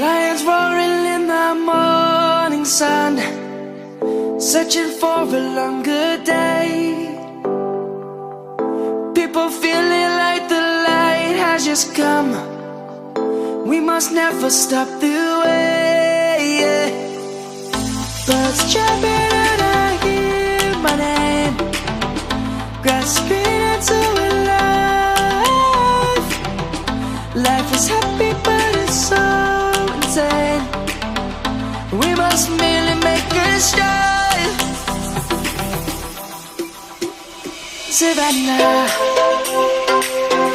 Lions roaring in the morning sun, searching for a longer day. People feeling like the light has just come. We must never stop the way. Birds chirping and I hear my name, grasping into a life. Life is happy but it's so insane. We must merely make a strive. Savannah,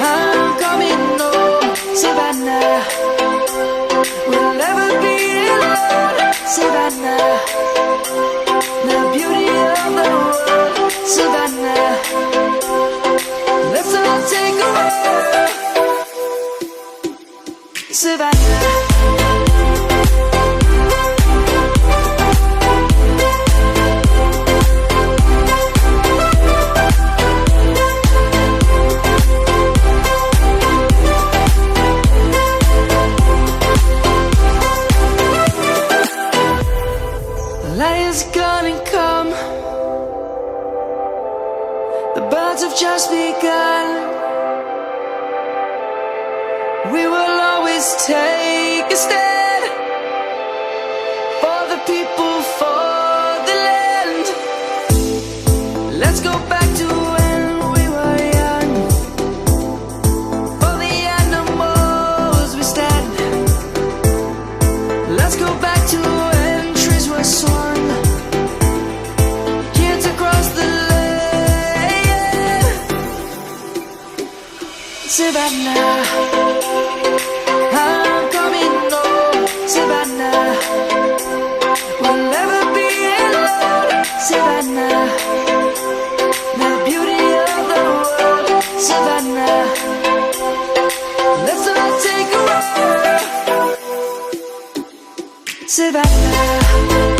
I'm coming home. Savannah, we'll never be alone. Savannah, the beauty of the world. Savannah, let's all take a walk. Savannah. Lion's gonna come. The birds have just begun. We will always take a stand for the people, for the land. Let's go back to when we were young. For the animals we stand. Let's go back to when trees were swung. Kids across the lane. Savannah, I'm coming home. Savannah, we'll never be alone. Savannah, the beauty of the world. Savannah, let's all take a ride. Savannah.